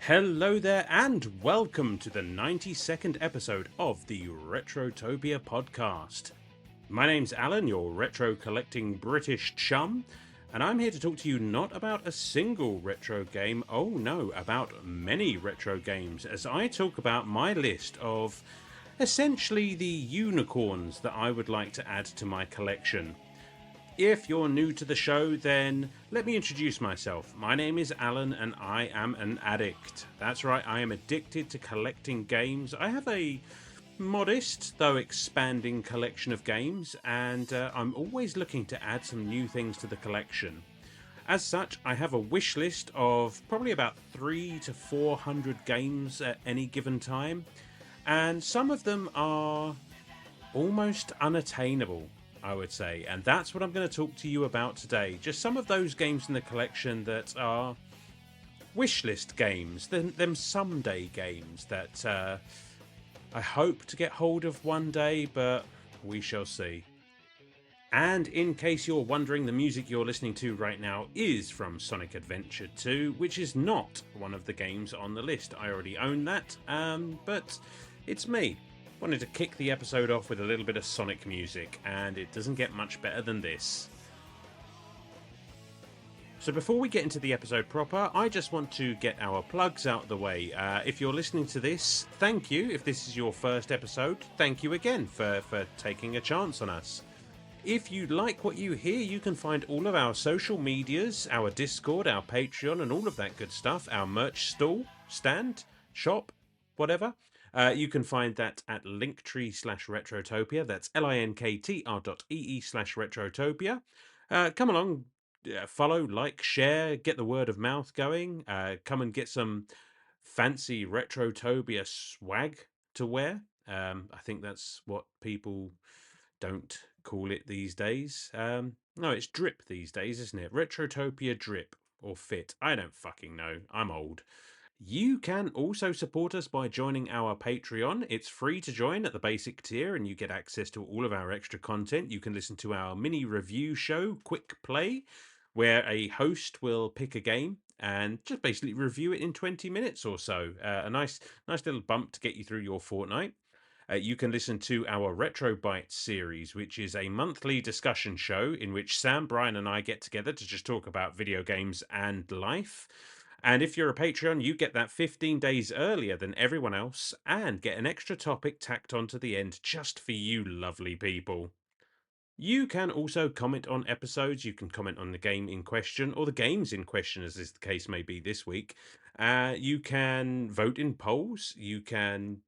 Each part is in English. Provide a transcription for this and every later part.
Hello there, and welcome to the 92nd episode of the Retrotopia podcast. My name's Alan, your retro collecting British chum, and I'm here to talk to you not about a single retro game, oh no, about many retro games, as I talk about my list of essentially the unicorns that I would like to add to my collection. If you're new to the show, then let me introduce myself. My name is Alan and I am an addict. That's right, I am addicted to collecting games. I have a modest, though expanding collection of games, and I'm always looking to add some new things to the collection. As such, I have a wish list of probably about 300 to 400 games at any given time, and some of them are almost unattainable, I would say. And that's what I'm going to talk to you about today. Just some of those games in the collection that are wishlist games, them someday games that I hope to get hold of one day, but we shall see. And in case you're wondering, the music you're listening to right now is from Sonic Adventure 2, which is not one of the games on the list. I already own that, but it's me. Wanted to kick the episode off with a little bit of Sonic music, and it doesn't get much better than this. So before we get into the episode proper, I just want to get our plugs out of the way. If you're listening to this, thank you. If this is your first episode, thank you again for taking a chance on us. If you like what you hear, you can find all of our social medias, our Discord, our Patreon, and all of that good stuff, our merch stall, stand, shop, whatever. You can find that at linktree/retrotopia. That's linktr.ee/retrotopia. Come along, follow, like, share, get the word of mouth going. Come and get some fancy Retrotopia swag to wear. I think that's what people don't call it these days. No, it's drip these days, isn't it? Retrotopia drip or fit. I don't fucking know. I'm old. You can also support us by joining our Patreon. It's free to join at the basic tier, and you get access to all of our extra content. You can listen to our mini review show, Quick Play, where a host will pick a game and just basically review it in 20 minutes or so. A nice little bump to get you through your fortnight. You can listen to our Retro Bites series, which is a monthly discussion show in which Sam, Brian, and I get together to just talk about video games and life. And if you're a Patreon, you get that 15 days earlier than everyone else and get an extra topic tacked onto the end just for you lovely people. You can also comment on episodes. You can comment on the game in question or the games in question, as is the case may be this week. You can vote in polls. You can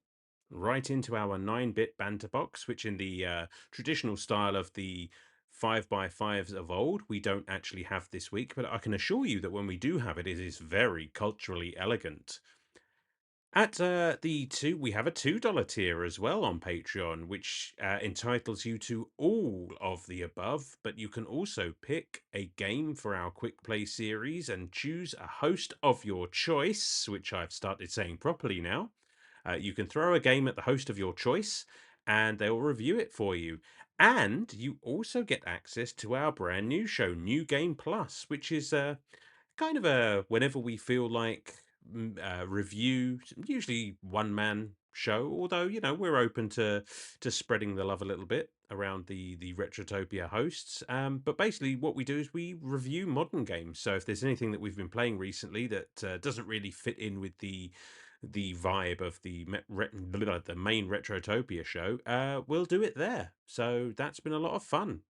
right into our 9-bit banter box, which in the traditional style of the 5x5s of old, we don't actually have this week, but I can assure you that when we do have it, it is very culturally elegant. At we have a $2 tier as well on Patreon, which entitles you to all of the above, but you can also pick a game for our quick play series and choose a host of your choice, which I've started saying properly now. You can throw a game at the host of your choice and they'll review it for you. And you also get access to our brand new show, New Game Plus, which is kind of a whenever we feel like review, usually one man show. Although we're open to spreading the love a little bit around the Retrotopia hosts. But basically, what we do is we review modern games. So if there's anything that we've been playing recently that doesn't really fit in with the vibe of the main Retrotopia show, we'll do it there. So that's been a lot of fun.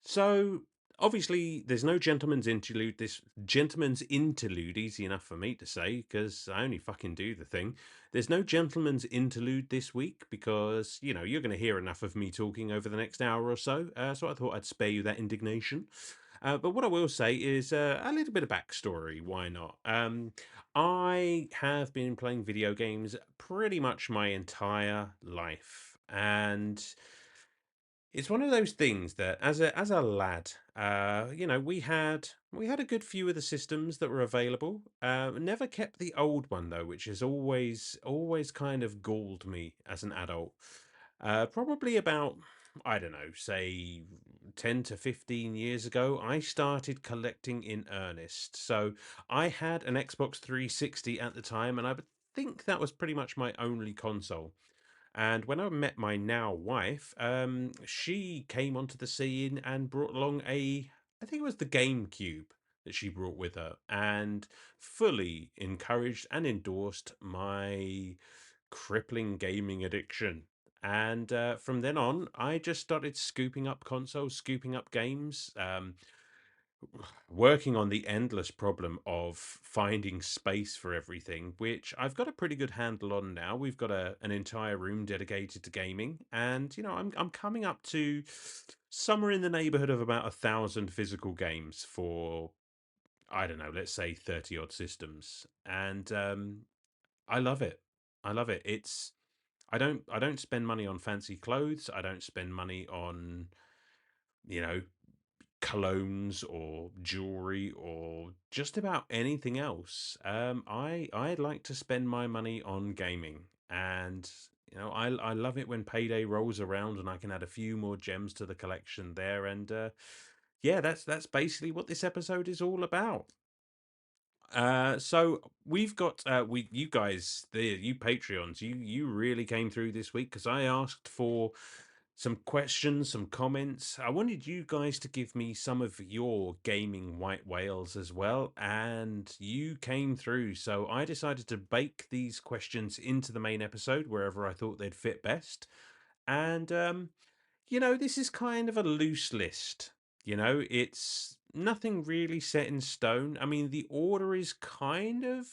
So obviously, there's no gentleman's interlude. This gentleman's interlude, easy enough for me to say because I only fucking do the thing. There's no gentleman's interlude this week because you're going to hear enough of me talking over the next hour or so. So I thought I'd spare you that indignation. But what I will say is a little bit of backstory. Why not? I have been playing video games pretty much my entire life, and it's one of those things that as a lad, we had a good few of the systems that were available. Never kept the old one though, which has always kind of galled me as an adult. Probably about I don't know, say 10 to 15 years ago, I started collecting in earnest. So I had an Xbox 360 at the time, and I would think that was pretty much my only console. And when I met my now wife, she came onto the scene and brought along I think it was the GameCube that she brought with her, and fully encouraged and endorsed my crippling gaming addiction. And from then on, I just started scooping up consoles, scooping up games, working on the endless problem of finding space for everything, which I've got a pretty good handle on now. We've got an entire room dedicated to gaming, and I'm coming up to somewhere in the neighborhood of about 1,000 physical games for, I don't know, let's say 30 odd systems, and I love it. I love it. I don't spend money on fancy clothes. I don't spend money on you know colognes or jewelry or just about anything else. I like to spend my money on gaming, and I love it when payday rolls around and I can add a few more gems to the collection there. And yeah, that's basically what this episode is all about. So we've got we you guys, the you Patreons, you really came through this week because I asked for some questions, some comments. I wanted you guys to give me some of your gaming white whales as well, and you came through. So I decided to bake these questions into the main episode wherever I thought they'd fit best. And this is kind of a loose list. It's nothing really set in stone. I mean, the order is kind of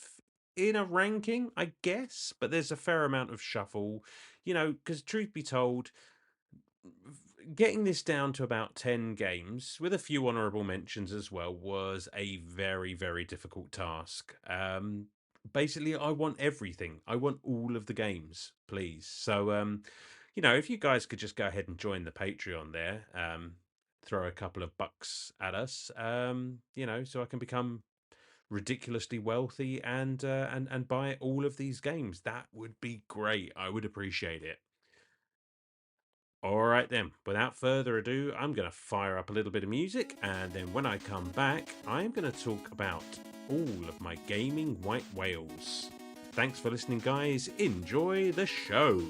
in a ranking, I guess, but there's a fair amount of shuffle, because truth be told, getting this down to about 10 games with a few honorable mentions as well was a very, very difficult task. Basically, I want everything. I want all of the games, please. So, if you guys could just go ahead and join the Patreon there, throw a couple of bucks at us, so I can become ridiculously wealthy and buy all of these games. That would be great. I would appreciate it. All right, then, without further ado, I'm going to fire up a little bit of music, and then when I come back, I'm going to talk about all of my gaming white whales. Thanks for listening, guys. Enjoy the show.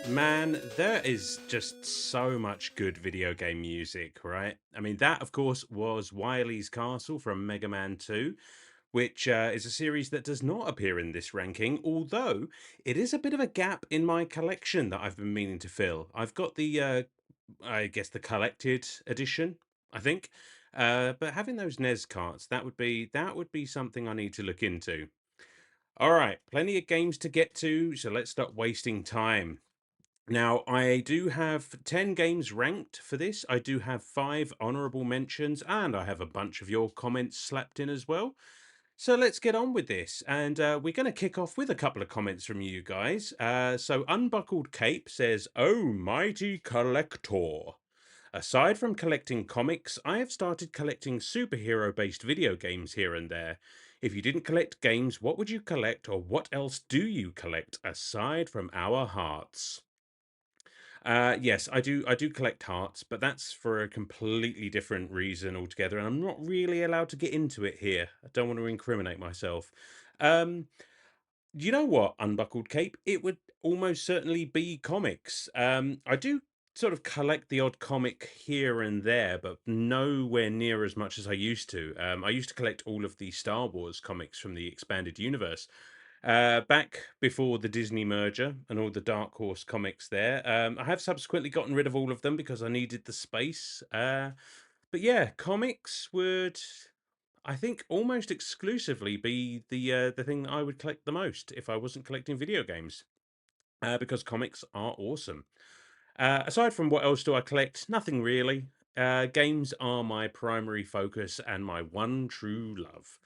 Man, there is just so much good video game music, right? I mean, that, of course, was Wily's Castle from Mega Man 2, which is a series that does not appear in this ranking, although it is a bit of a gap in my collection that I've been meaning to fill. I've got I guess, the collected edition, I think. But having those NES carts, that would be something I need to look into. All right, plenty of games to get to, so let's stop wasting time. Now, I do have 10 games ranked for this. I do have 5 honorable mentions, and I have a bunch of your comments slapped in as well. So let's get on with this. And we're going to kick off with a couple of comments from you guys. So Unbuckled Cape says, "Oh, mighty collector. Aside from collecting comics, I have started collecting superhero based video games here and there. If you didn't collect games, what would you collect, or what else do you collect aside from our hearts?" Yes, I do. I do collect hearts, but that's for a completely different reason altogether, and I'm not really allowed to get into it here. I don't want to incriminate myself. Um, you know what, Unbuckled Cape? It would almost certainly be comics. I do sort of collect the odd comic here and there, but nowhere near as much as I used to. I used to collect all of the Star Wars comics from the expanded universe. Back before the Disney merger and all the Dark Horse comics there. I have subsequently gotten rid of all of them because I needed the space. But yeah, comics would, I think, almost exclusively be the thing that I would collect the most if I wasn't collecting video games, because comics are awesome. Aside from what else do I collect? Nothing really. Games are my primary focus and my one true love.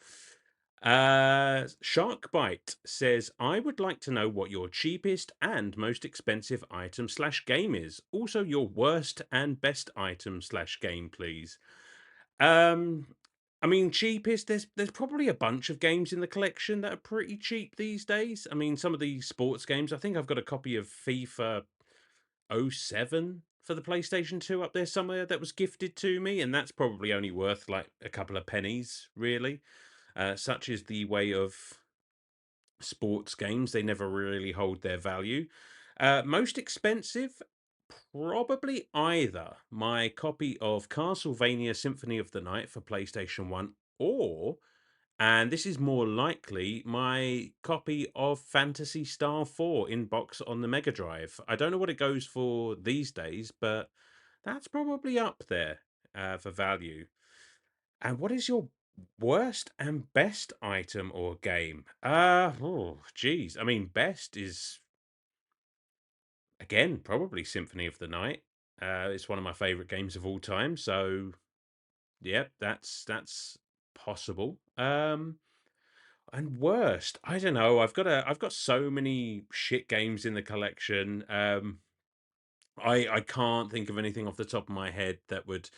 Sharkbite says, I would like to know what your cheapest and most expensive item slash game is. Also, your worst and best item slash game, please. Um, I mean, cheapest. There's probably a bunch of games in the collection that are pretty cheap these days. I mean, some of the sports games. I think I've got a copy of FIFA '07 for the PlayStation 2 up there somewhere that was gifted to me, and that's probably only worth like a couple of pennies, really. Such is the way of sports games; they never really hold their value. Most expensive, probably either my copy of Castlevania Symphony of the Night for PlayStation 1 or, and this is more likely, my copy of Fantasy Star 4 in box on the Mega Drive. I don't know what it goes for these days, but that's probably up there for value. And what is your worst and best item or game? Oh, geez. I mean, best is again probably Symphony of the Night. It's one of my favorite games of all time. So, yeah, that's possible. And worst, I don't know. I've got so many shit games in the collection. I can't think of anything off the top of my head that would.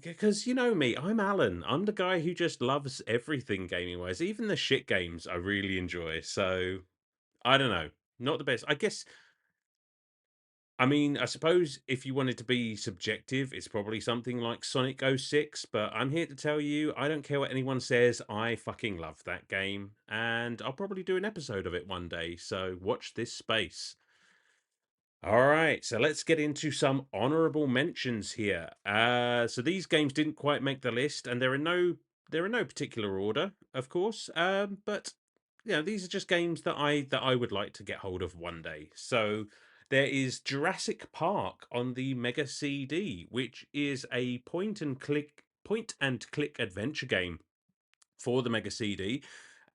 Because you know me, I'm Alan. I'm the guy who just loves everything gaming wise, even the shit games I really enjoy. So I don't know, not the best. I guess. I mean, I suppose if you wanted to be subjective, it's probably something like Sonic 06. But I'm here to tell you, I don't care what anyone says. I fucking love that game, and I'll probably do an episode of it one day. So watch this space. All right, so let's get into some honorable mentions here. So these games didn't quite make the list, and they're in no particular order, of course. But you know, these are just games that I would like to get hold of one day. So there is Jurassic Park on the Mega CD, which is a point and click adventure game for the Mega CD.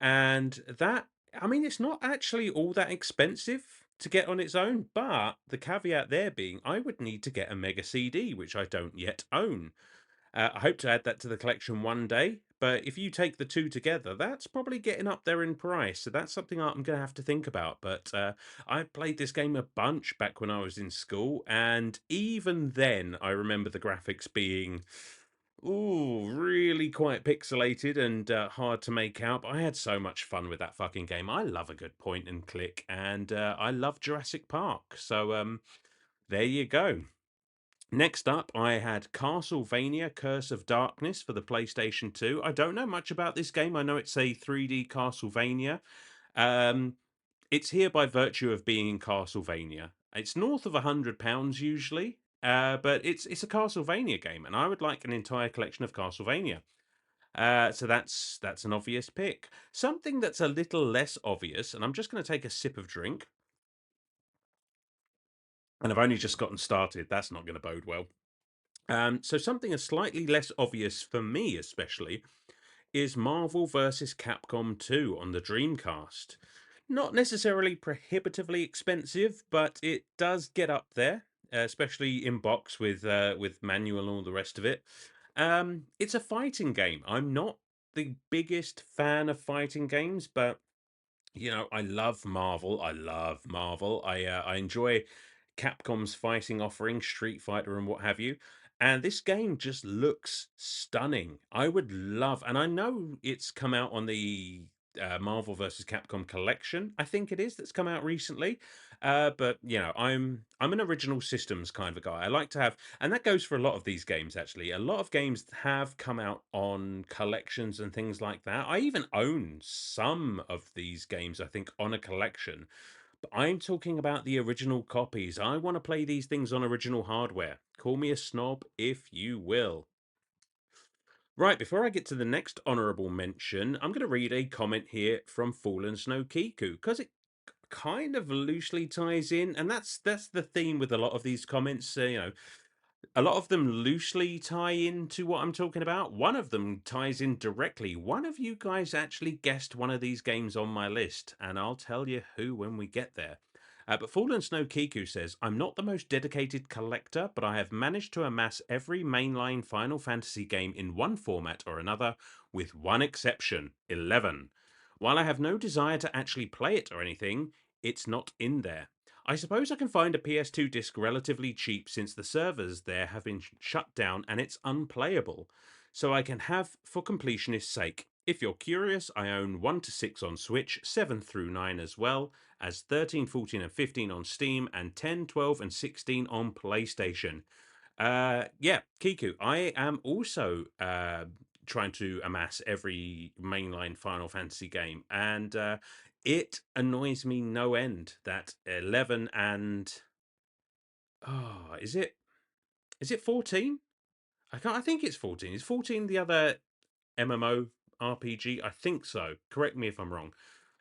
And that, I mean, it's not actually all that expensive to get on its own, but the caveat there being I would need to get a Mega CD, which I don't yet own. I hope to add that to the collection one day, but if you take the two together, that's probably getting up there in price. So that's something I'm going to have to think about. But I played this game a bunch back when I was in school, and even then, I remember the graphics being really quite pixelated and hard to make out. But I had so much fun with that fucking game. I love a good point and click, and I love Jurassic Park. So there you go. Next up, I had Castlevania Curse of Darkness for the PlayStation 2. I don't know much about this game. I know it's a 3D Castlevania. Um, it's here by virtue of being in Castlevania. It's north of £100 usually, but it's a Castlevania game, and I would like an entire collection of Castlevania. So that's an obvious pick. Something that's a little less obvious, and I'm just going to take a sip of drink, and I've only just gotten started. That's not going to bode well. So something is slightly less obvious for me, especially, is Marvel vs. Capcom 2 on the Dreamcast. Not necessarily prohibitively expensive, but it does get up there, especially in box with manual and all the rest of it. It's a fighting game. I'm not the biggest fan of fighting games, but you know, I love Marvel. I love Marvel. I enjoy Capcom's fighting offering, Street Fighter and what have you. And this game just looks stunning. I would love, and I know it's come out on the Marvel versus Capcom collection. I think it is that's come out recently. But you know, I'm an original systems kind of a guy. I like to have, and that goes for a lot of these games actually. A lot of games have come out on collections and things like that. I even own some of these games, I think, on a collection. But I'm talking about the original copies. I want to play these things on original hardware. Call me a snob if you will. Right, before I get to the next honourable mention, I'm going to read a comment here from Fallen Snow Kiku because it kind of loosely ties in, and that's the theme with a lot of these comments. You know, a lot of them loosely tie into what I'm talking about. One of them ties in directly. One of you guys actually guessed one of these games on my list, and I'll tell you who when we get there. But Fallen Snow Kiku says, I'm not the most dedicated collector, but I have managed to amass every mainline Final Fantasy game in one format or another, with one exception 11. While I have no desire to actually play it or anything, it's not in there. I suppose I can find a PS2 disc relatively cheap since the servers there have been shut down and it's unplayable. So I can have for completionist's sake. If you're curious, I own 1 to 6 on Switch, 7 through 9 as well, as 13, 14, and 15 on Steam, and 10, 12, and 16 on PlayStation. Yeah, Kiku, I am also trying to amass every mainline Final Fantasy game, and it annoys me no end that 11 and is it 14? I think it's 14. Is 14 the other MMO RPG? I think so. Correct me if I'm wrong.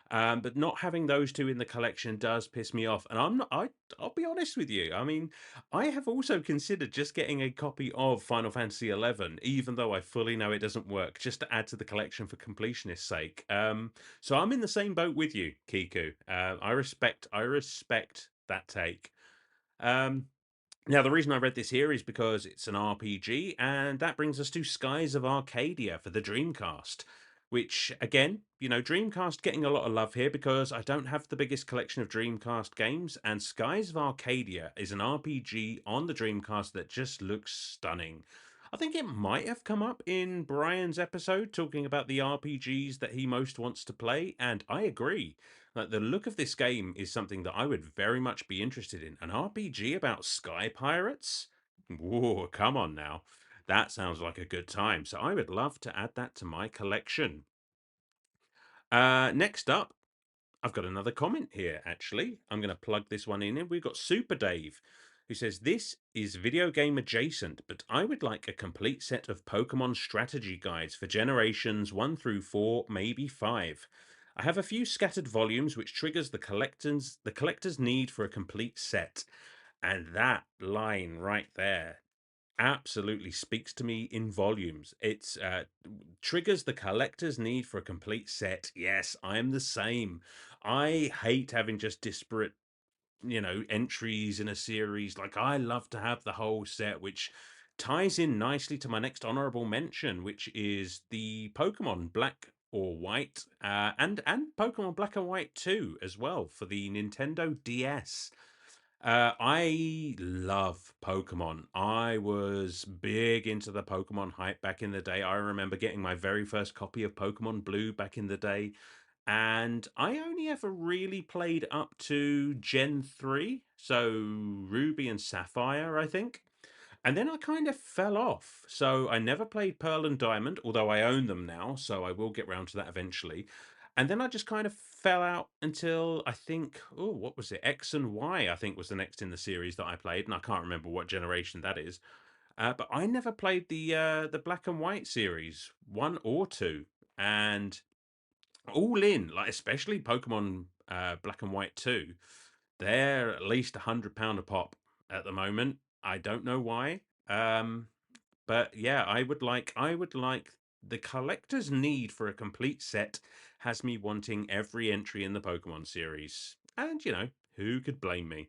But not having those two in the collection does piss me off. And I'm not. I'll be honest with you. I mean, I have also considered just getting a copy of Final Fantasy 11, even though I fully know it doesn't work, just to add to the collection for completionist's sake. So I'm in the same boat with you, Kiku. I respect that take. Um, Now, the reason I read this here is because it's an RPG, and that brings us to Skies of Arcadia for the Dreamcast. Which, again, Dreamcast getting a lot of love here because I don't have the biggest collection of Dreamcast games, and Skies of Arcadia is an RPG on the Dreamcast that just looks stunning. I think it might have come up in Brian's episode talking about the RPGs that he most wants to play, and I agree. Like the look of this game is something that I would very much be interested in. An RPG about sky pirates? Whoa, come on now. That sounds like a good time. So I would love to add that to my collection. Next up, I've got another comment here, actually. I'm going to plug this one in. And we've got Super Dave, who says, This is video game adjacent, but I would like a complete set of Pokemon strategy guides for generations 1 through 4, maybe 5. I have a few scattered volumes, which triggers the collector's need for a complete set. And that line right there absolutely speaks to me in volumes. It's triggers the collector's need for a complete set. Yes, I'm the same. I hate having just disparate, entries in a series. Like I love to have the whole set, which ties in nicely to my next honorable mention, which is the Pokemon Black or White, and Pokemon Black and White 2 as well for the Nintendo DS. I love Pokemon. I was big into the Pokemon hype back in the day. I remember getting my very first copy of Pokemon Blue back in the day, and I only ever really played up to Gen 3, so Ruby and Sapphire, I think. And then I kind of fell off. So I never played Pearl and Diamond, although I own them now, so I will get round to that eventually. And then I just kind of fell out until I think, oh, what was it? X and Y, I think, was the next in the series that I played, and I can't remember what generation that is. But I never played the Black and White series, one or two, and all in, like especially Pokemon Black and White 2, they're at least £100 a pop at the moment. I don't know why. Um, but yeah, I would like the collector's need for a complete set has me wanting every entry in the Pokemon series. And who could blame me?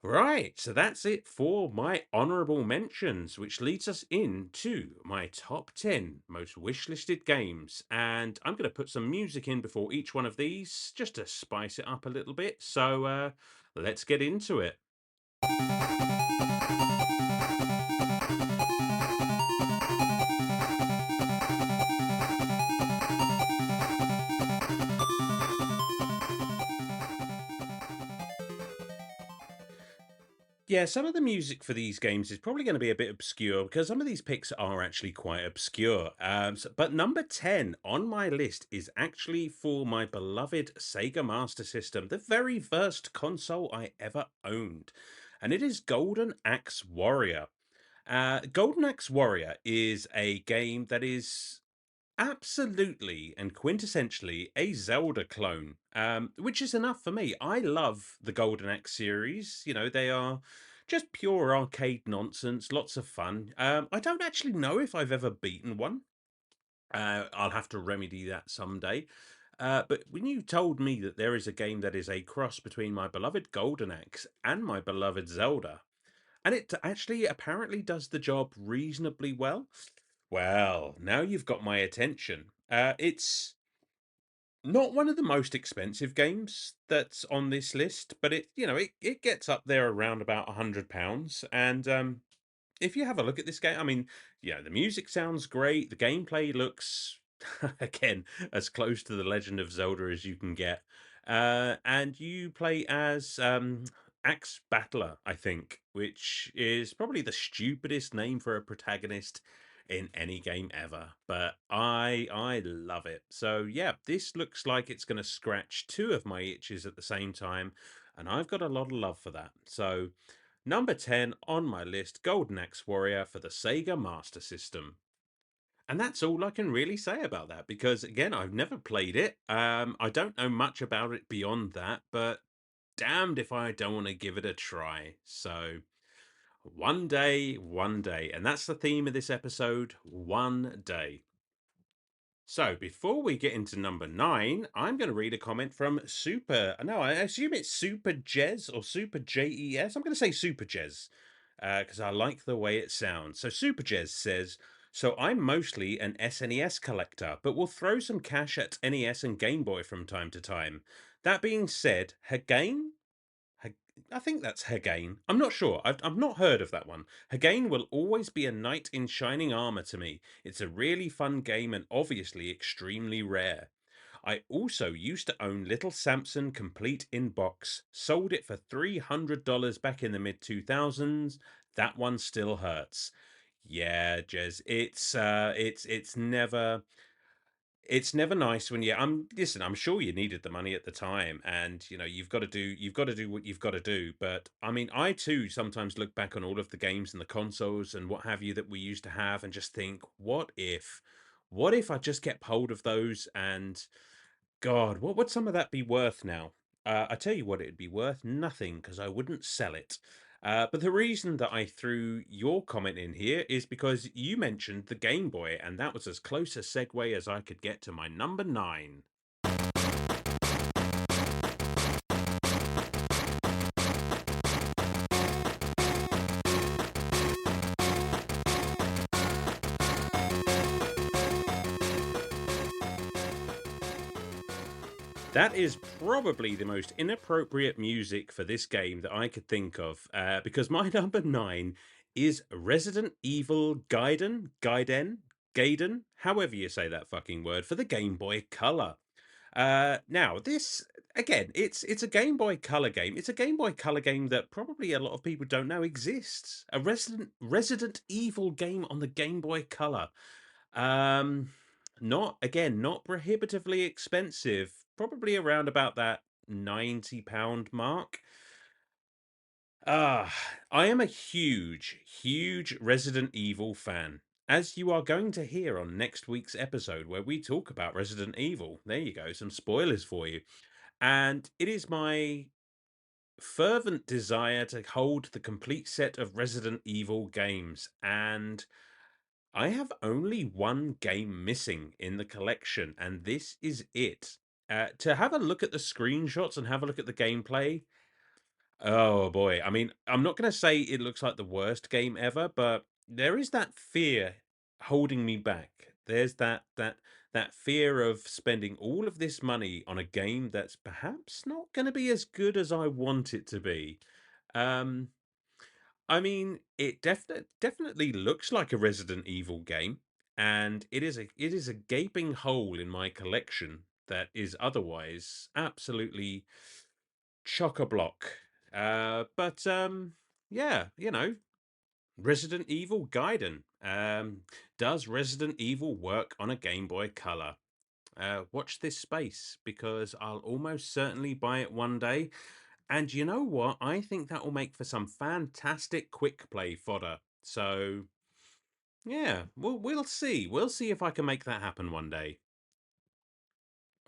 Right, so that's it for my honorable mentions, which leads us into my top 10 most wishlisted games. And I'm going to put some music in before each one of these just to spice it up a little bit. So let's get into it. Yeah, some of the music for these games is probably going to be a bit obscure because some of these picks are actually quite obscure. But number 10 on my list is actually for my beloved Sega Master System, the very first console I ever owned. And it is Golden Axe Warrior. Golden Axe Warrior is a game that is absolutely and quintessentially a Zelda clone, which is enough for me. I love the Golden Axe series. They are just pure arcade nonsense, lots of fun. I don't actually know if I've ever beaten one. I'll have to remedy that someday. But when you told me that there is a game that is a cross between my beloved Golden Axe and my beloved Zelda, and it actually apparently does the job reasonably well, now you've got my attention. It's not one of the most expensive games that's on this list, but it gets up there around about £100, and if you have a look at this game, I mean, the music sounds great. The gameplay looks, again, as close to the Legend of Zelda as you can get. And you play as Axe Battler, I think, which is probably the stupidest name for a protagonist in any game ever. But I love it. So yeah, this looks like it's going to scratch two of my itches at the same time, and I've got a lot of love for that. So number 10 on my list, Golden Axe Warrior for the Sega Master System. And that's all I can really say about that because, again, I've never played it. I don't know much about it beyond that, but damned if I don't want to give it a try. So, one day, one day. And that's the theme of this episode, one day. So, before we get into number 9, I'm going to read a comment from Super. No, I assume it's Super Jez or Super JES. I'm going to say Super Jez because I like the way it sounds. So, Super Jez says, so I'm mostly an SNES collector, but will throw some cash at NES and Game Boy from time to time. That being said, Hagain I think that's Hagain. I'm not sure. I've not heard of that one. Hagain will always be a knight in shining armor to me. It's a really fun game and obviously extremely rare. I also used to own Little Samson complete in box. Sold it for $300 back in the mid 2000s. That one still hurts. Yeah, Jez, it's never nice when I'm sure you needed the money at the time, and you've got to do what you've got to do. But I mean, I too sometimes look back on all of the games and the consoles and what have you that we used to have and just think, what if I just get hold of those, and God, what would some of that be worth now? I tell you what, it'd be worth nothing because I wouldn't sell it. But the reason that I threw your comment in here is because you mentioned the Game Boy, and that was as close a segue as I could get to my number 9. That is probably the most inappropriate music for this game that I could think of, because my number 9 is Resident Evil Gaiden, however you say that fucking word, for the Game Boy Color. Now this again, it's a Game Boy Color game. It's a Game Boy Color game that probably a lot of people don't know exists. A Resident Evil game on the Game Boy Color. Um, not prohibitively expensive. Probably around about that £90 mark. Ah, I am a huge, huge Resident Evil fan. As you are going to hear on next week's episode, where we talk about Resident Evil. There you go, some spoilers for you. And it is my fervent desire to hold the complete set of Resident Evil games. And I have only one game missing in the collection, and this is it. To have a look at the screenshots and have a look at the gameplay, oh boy. I mean, I'm not going to say it looks like the worst game ever, but there is that fear holding me back. There's that fear of spending all of this money on a game that's perhaps not going to be as good as I want it to be. Um I mean, it definitely looks like a Resident Evil game, and it is a gaping hole in my collection that is otherwise absolutely chock a block. But yeah, Resident Evil Gaiden. Does Resident Evil work on a Game Boy Color? Watch this space because I'll almost certainly buy it one day. And you know what? I think that will make for some fantastic quick play fodder. So yeah, we'll see. We'll see if I can make that happen one day.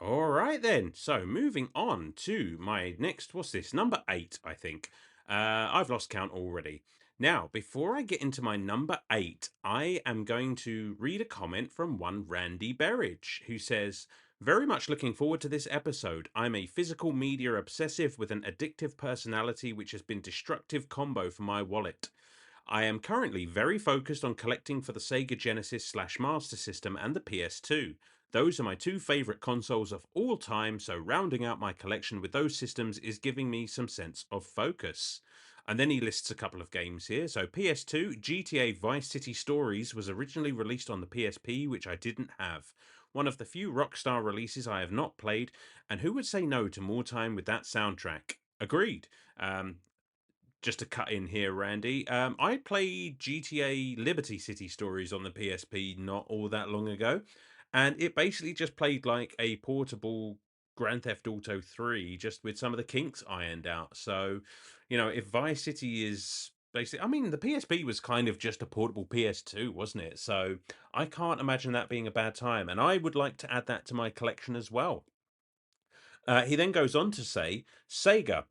All right then. So moving on to my next, what's this? Number 8, I think. I've lost count already. Now, before I get into my number 8, I am going to read a comment from one Randy Berridge who says, Very much looking forward to this episode. I'm a physical media obsessive with an addictive personality which has been destructive combo for my wallet. I am currently very focused on collecting for the Sega Genesis slash Master System and the PS2. Those are my two favourite consoles of all time, so rounding out my collection with those systems is giving me some sense of focus. And then he lists a couple of games here. So PS2, GTA Vice City Stories was originally released on the PSP, which I didn't have. One of the few Rockstar releases I have not played, and who would say no to more time with that soundtrack? Agreed. Um, just to cut in here, Randy, I played GTA Liberty City Stories on the PSP not all that long ago, and it basically just played like a portable Grand Theft Auto 3, just with some of the kinks ironed out. So, if Vice City is basically, I mean, the PSP was kind of just a portable PS2, wasn't it? So I can't imagine that being a bad time, and I would like to add that to my collection as well. He then goes on to say, Sega.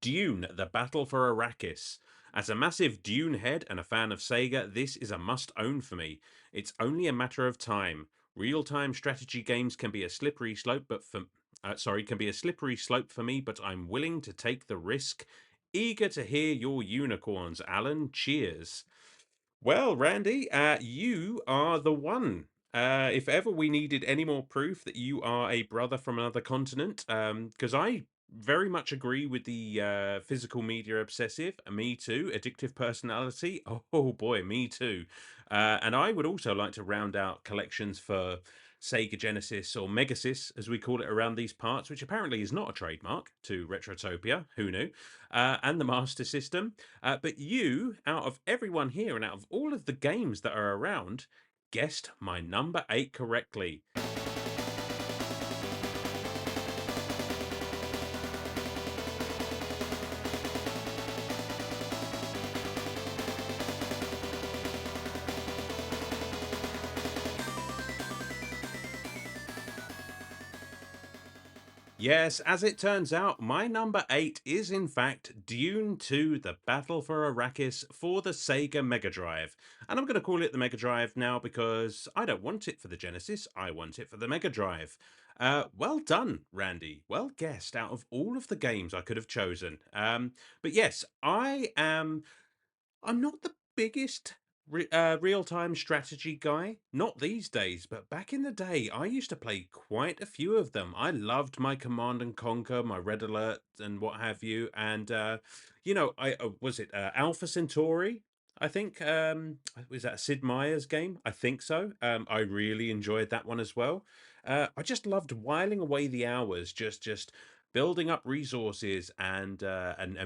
Dune, The Battle for Arrakis. As a massive Dune head and a fan of Sega, this is a must own for me. It's only a matter of time. Real-time strategy games can be a slippery slope, can be a slippery slope for me, but I'm willing to take the risk. Eager to hear your unicorns, Alan. Cheers. Well, Randy, you are the one. If ever we needed any more proof that you are a brother from another continent, because I very much agree with the physical media obsessive. Me too. Addictive personality. Oh boy, me too. And I would also like to round out collections for Sega Genesis or Megasys, as we call it around these parts, which apparently is not a trademark to Retrotopia. Who knew? And the Master System. But you, out of everyone here and out of all of the games that are around, guessed my number 8 correctly. Yes, as it turns out, my number 8 is in fact Dune 2 The Battle for Arrakis for the Sega Mega Drive. And I'm going to call it the Mega Drive now because I don't want it for the Genesis, I want it for the Mega Drive. Well done, Randy. Well guessed out of all of the games I could have chosen. But yes, I'm not the biggest real-time strategy guy, not these days, but back in the day, I used to play quite a few of them. I loved my Command and Conquer, my Red Alert, and what have you. And I was it Alpha Centauri? I think was that a Sid Meier's game? I think so. I really enjoyed that one as well. I just loved whiling away the hours, just building up resources and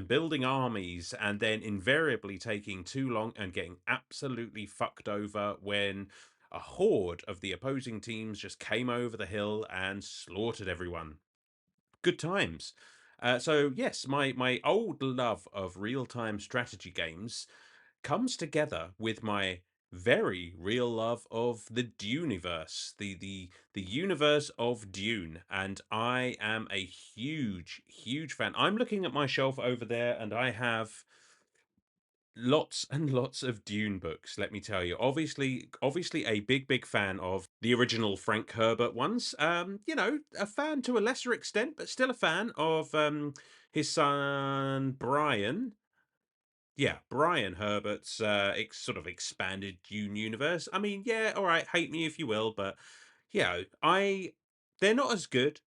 building armies, and then invariably taking too long and getting absolutely fucked over when a horde of the opposing teams just came over the hill and slaughtered everyone. Good times. So yes, my old love of real time strategy games comes together with my very real love of the Duniverse, the universe of Dune, and I am a huge fan. I'm looking at my shelf over there, and I have lots and lots of Dune books. Let me tell you, obviously, a big fan of the original Frank Herbert ones. A fan to a lesser extent, but still a fan of his son Brian. Yeah, Brian Herbert's sort of expanded Dune universe. I mean, yeah, all right, hate me if you will, but yeah, I they're not as good,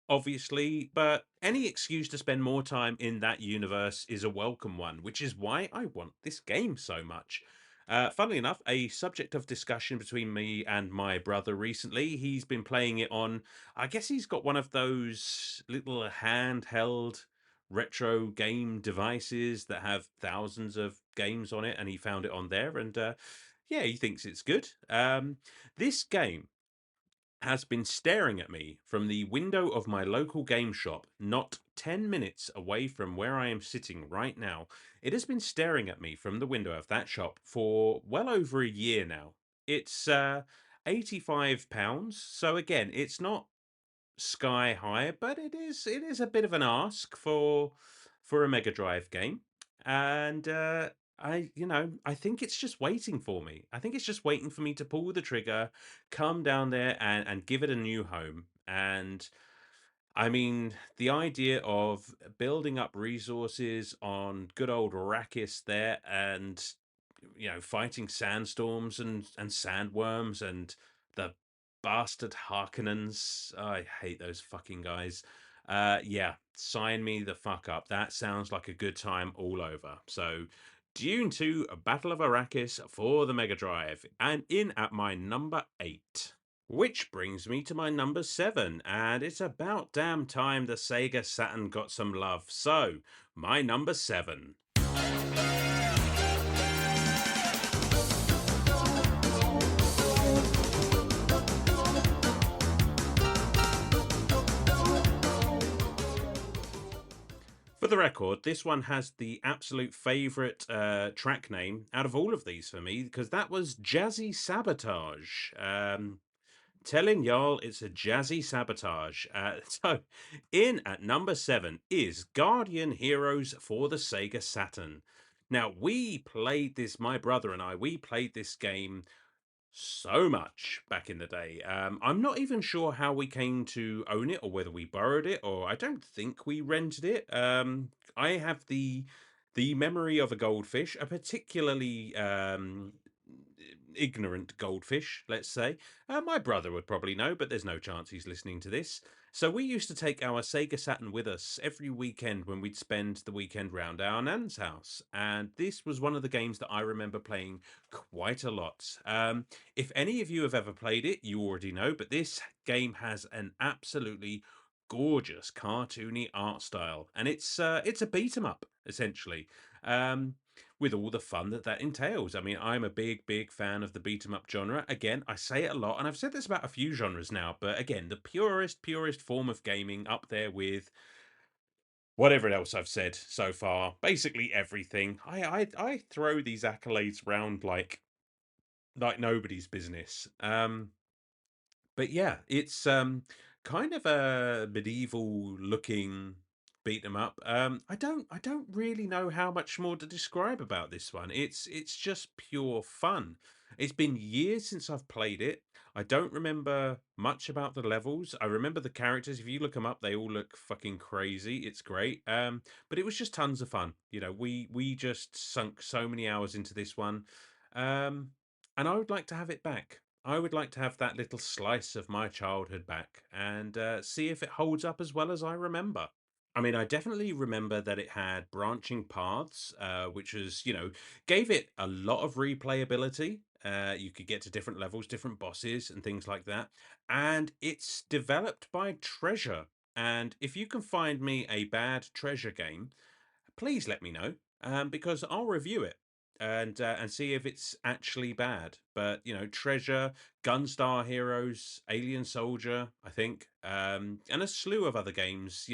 obviously, but any excuse to spend more time in that universe is a welcome one, which is why I want this game so much. Funnily enough, a subject of discussion between me and my brother recently. He's been playing it on, I guess he's got one of those little handheld retro game devices that have thousands of games on it, and he found it on there, and yeah, he thinks it's good. This game has been staring at me from the window of my local game shop, not 10 minutes away from where I am sitting right now. It has been staring at me from the window of that shop for well over a year now. It's £85. So again, it's not sky high, but it is a bit of an ask for a Mega Drive game. And I think it's just waiting for me. I think it's just waiting for me to pull the trigger, come down there and give it a new home. And I mean, the idea of building up resources on good old Arrakis there, and fighting sandstorms and sandworms and the bastard Harkonnens. I hate those fucking guys. Yeah, sign me the fuck up. That sounds like a good time all over. So, Dune 2 Battle of Arrakis for the Mega Drive, and in at my number 8. Which brings me to my number 7, and it's about damn time the Sega Saturn got some love. So, my number 7. For the record, this one has the absolute favourite track name out of all of these for me, because that was Jazzy Sabotage. Telling y'all it's a Jazzy Sabotage. So, in at number 7 is Guardian Heroes for the Sega Saturn. Now, we played this, my brother and we played this game so much back in the day. I'm not even sure how we came to own it, or whether we borrowed it, or I don't think we rented it. I have the memory of a goldfish, a particularly ignorant goldfish, let's say. My brother would probably know, but there's no chance he's listening to this. So we used to take our Sega Saturn with us every weekend when we'd spend the weekend round our nan's house, and this was one of the games that I remember playing quite a lot. If any of you have ever played it, you already know, but this game has an absolutely gorgeous cartoony art style, and it's a beat 'em up essentially. Um, with all the fun that that entails. I mean, I'm a big fan of the beat 'em up genre. Again, I say it a lot, and I've said this about a few genres now, but again, the purest form of gaming, up there with whatever else I've said so far. Basically everything. I throw these accolades round like nobody's business. But yeah, it's kind of a medieval looking beat 'em up. I don't really know how much more to describe about this one. It's just pure fun. It's been years since I've played it. I don't remember much about the levels. I remember the characters. If you look them up, they all look fucking crazy. It's great. But it was just tons of fun. We just sunk so many hours into this one. Um, and I would like to have it back. I would like to have that little slice of my childhood back, and see if it holds up as well as I remember. I mean, I definitely remember that it had branching paths, which was, gave it a lot of replayability. You could get to different levels, different bosses, and things like that. And it's developed by Treasure. And if you can find me a bad Treasure game, please let me know, because I'll review it and see if it's actually bad. But Treasure, Gunstar Heroes, Alien Soldier, I think, and a slew of other games.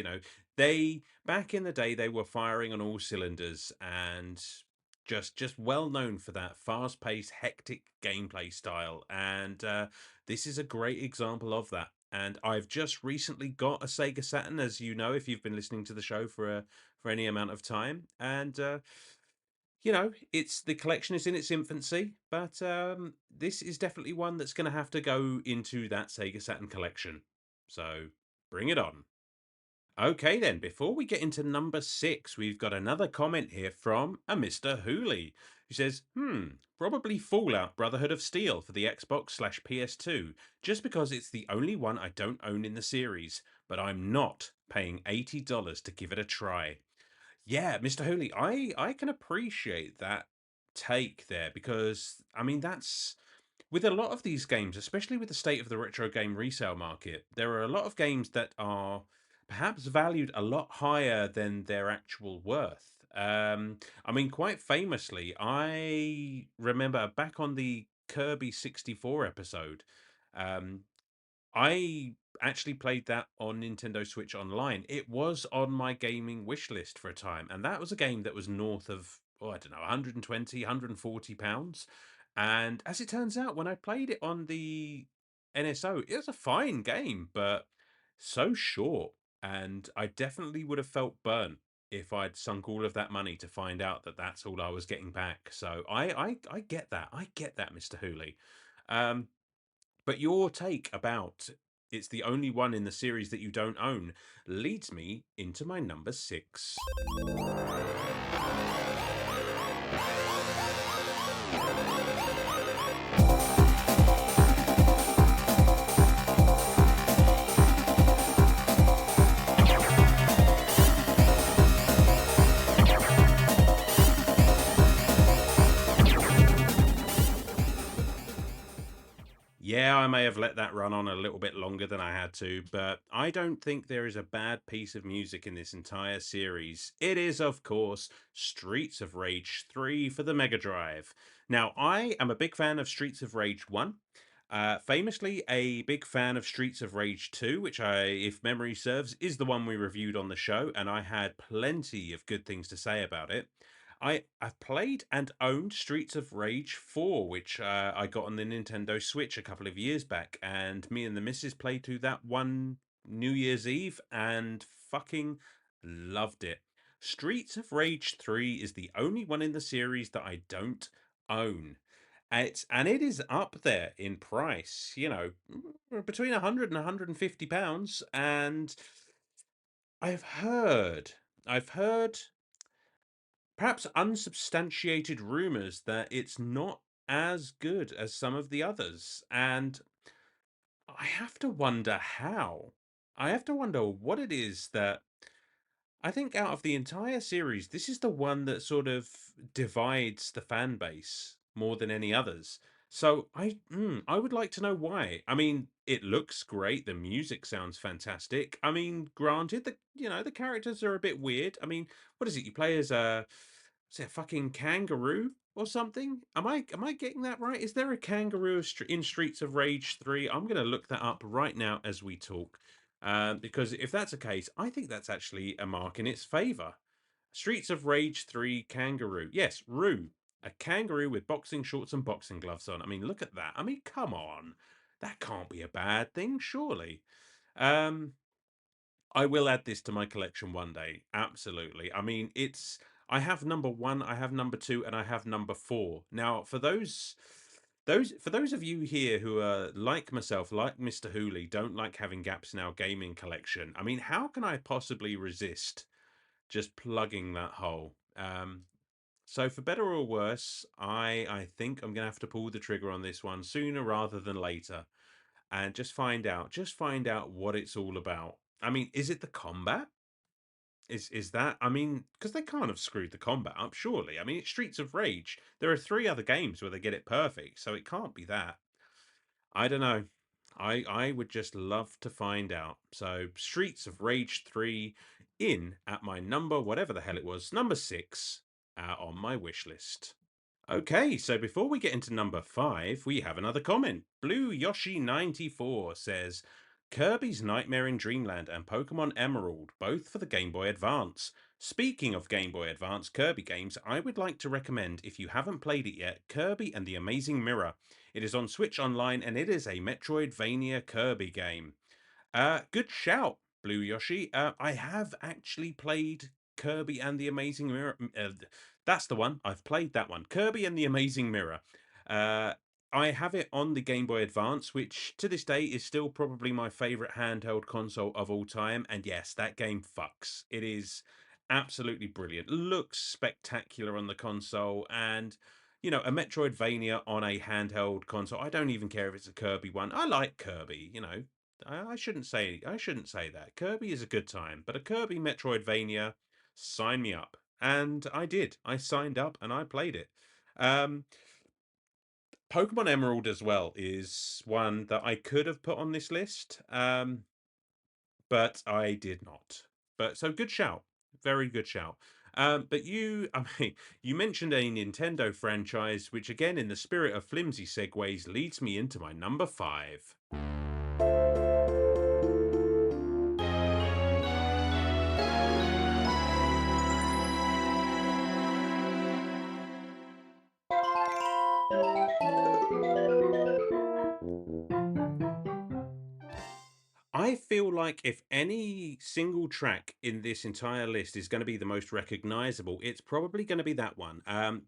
They back in the day they were firing on all cylinders, and just well known for that fast-paced, hectic gameplay style. And this is a great example of that. And I've just recently got a Sega Saturn, as you know, if you've been listening to the show for any amount of time. And it's the collection is in its infancy, but this is definitely one that's going to have to go into that Sega Saturn collection. So bring it on. Okay, then, before we get into number 6, we've got another comment here from a Mr. Hooley, who says, probably Fallout Brotherhood of Steel for the Xbox/PS2, just because it's the only one I don't own in the series, but I'm not paying $80 to give it a try. Yeah, Mr. Hooley, I can appreciate that take there, because I mean that's with a lot of these games, especially with the state of the retro game resale market, there are a lot of games that are perhaps valued a lot higher than their actual worth. I mean, quite famously, I remember back on the Kirby 64 episode, um, I actually played that on Nintendo Switch Online. It was on my gaming wish list for a time, and that was a game that was north of, oh, I don't know, 120, £140. And as it turns out, when I played it on the NSO, it was a fine game, but so short. And I definitely would have felt burnt if I'd sunk all of that money to find out that that's all I was getting back. So I get that. I get that, Mr. Hooley. Um, but your take about It's the only one in the series that you don't own. Leads me into my number 6. Yeah, I may have let that run on a little bit longer than I had to, but I don't think there is a bad piece of music in this entire series. It is, of course, Streets of Rage 3 for the Mega Drive. Now, I am a big fan of Streets of Rage 1. Famously, a big fan of Streets of Rage 2, which if memory serves, is the one we reviewed on the show, and I had plenty of good things to say about it. I've played and owned Streets of Rage 4, which I got on the Nintendo Switch a couple of years back, and me and the missus played through that one New Year's Eve and fucking loved it. Streets of Rage 3 is the only one in the series that I don't own. It is up there in price, between 100 and 150 pounds, and I've heard I've heard perhaps unsubstantiated rumors that it's not as good as some of the others. And I have to wonder how. I have to wonder what it is that I think out of the entire series, this is the one that sort of divides the fan base more than any others. So I would like to know why. I mean, it looks great. The music sounds fantastic. I mean, granted, the characters are a bit weird. I mean, what is it? You play as a fucking kangaroo or something? Am I getting that right? Is there a kangaroo in Streets of Rage 3? I'm gonna look that up right now as we talk. Because if that's the case, I think that's actually a mark in its favor. Streets of Rage 3 Kangaroo. Yes, Roo. A kangaroo with boxing shorts and boxing gloves on. I mean, look at that. I mean, come on. That can't be a bad thing, surely. Um, I will add this to my collection one day. Absolutely. I mean, I have number 1, I have number 2, and I have number 4. Now, for those of you here who are like myself, like Mr. Hooley, don't like having gaps in our gaming collection. I mean, how can I possibly resist just plugging that hole? So for better or worse, I think I'm gonna have to pull the trigger on this one sooner rather than later and just find out what it's all about. I mean, is it the combat? Is that? I mean, because they can't have screwed the combat up, surely. I mean, it's Streets of Rage. There are 3 other games where they get it perfect, so it can't be that. I don't know. I would just love to find out. So Streets of Rage 3 in at my number, whatever the hell it was, number 6 on my wish list. Okay, so before we get into number 5, we have another comment. Blue Yoshi 94 says Kirby's Nightmare in Dreamland and Pokemon Emerald, both for the Game Boy Advance. Speaking of Game Boy Advance Kirby games, I would like to recommend, if you haven't played it yet, Kirby and the Amazing Mirror. It is on Switch Online and it is a Metroidvania Kirby game. Good shout, Blue Yoshi. I have actually played Kirby and the Amazing Mirror. That's the one. I've played that one. Kirby and the Amazing Mirror. Uh, I have it on the Game Boy Advance, which to this day is still probably my favorite handheld console of all time. And yes, that game fucks. It is absolutely brilliant. Looks spectacular on the console, and a Metroidvania on a handheld console. I don't even care if it's a Kirby one. I like Kirby. I shouldn't say that. Kirby is a good time, but a Kirby Metroidvania, sign me up. And I did. I signed up and I played it. Um, Pokemon Emerald as well is one that I could have put on this list, but I did not. But so good shout, very good shout. But I mean, you mentioned a Nintendo franchise, which again, in the spirit of flimsy segues, leads me into my number 5. I feel like if any single track in this entire list is going to be the most recognizable, it's probably going to be that one.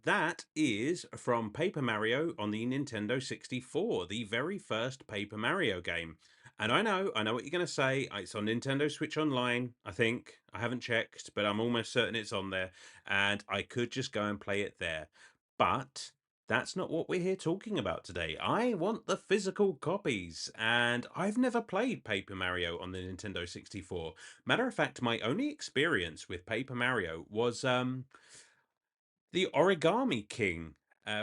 That is from Paper Mario on the Nintendo 64, the very first Paper Mario game. And I know what you're going to say. It's on Nintendo Switch Online, I think. I haven't checked, but I'm almost certain it's on there. And I could just go and play it there. But that's not what we're here talking about today. I want the physical copies. And I've never played Paper Mario on the Nintendo 64. Matter of fact, my only experience with Paper Mario was the Origami King,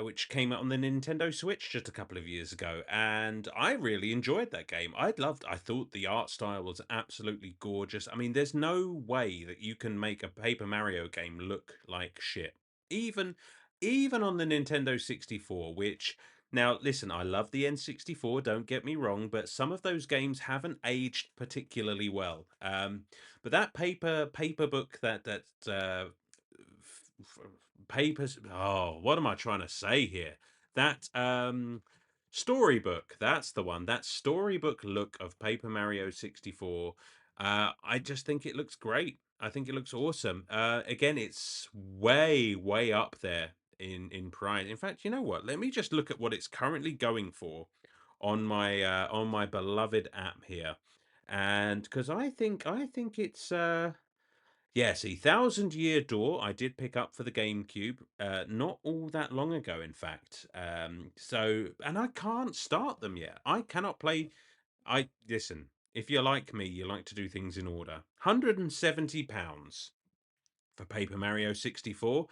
which came out on the Nintendo Switch just a couple of years ago, and I really enjoyed that game. I thought the art style was absolutely gorgeous. I mean, there's no way that you can make a Paper Mario game look like shit. Even even on the Nintendo 64, which now listen, I love the N64, don't get me wrong, but some of those games haven't aged particularly well. But that paper book that f- papers. Oh, what am I trying to say here? That storybook. That's the one. That storybook look of Paper Mario 64. I just think it looks great. I think it looks awesome. Again, it's way up there in price. In fact, you know what? Let me just look at what it's currently going for on my beloved app here, and because I think it's yeah, see, Thousand Year Door, I did pick up for the GameCube, not all that long ago, in fact. And I can't start them yet. I cannot play. I listen. If you're like me, you like to do things in order. £170 for Paper Mario 64.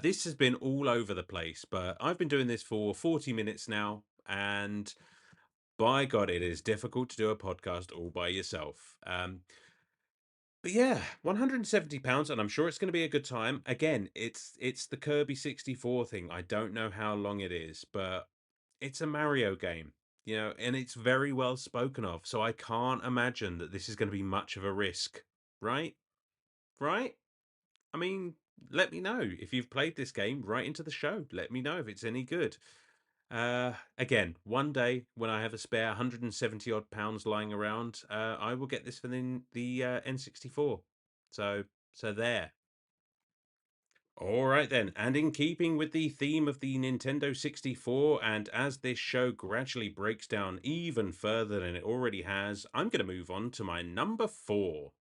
This has been all over the place, but I've been doing this for 40 minutes now, and by God, it is difficult to do a podcast all by yourself. But yeah, £170, and I'm sure it's going to be a good time. Again, it's the Kirby 64 thing. I don't know how long it is, but it's a Mario game, and it's very well spoken of. So I can't imagine that this is going to be much of a risk, right? Right? I mean, let me know if you've played this game right into the show. Let me know if it's any good. Again, one day when I have a spare 170 odd pounds lying around, I will get this for the N64. So, so there. All right then, and in keeping with the theme of the Nintendo 64, and as this show gradually breaks down even further than it already has, I'm going to move on to my number four.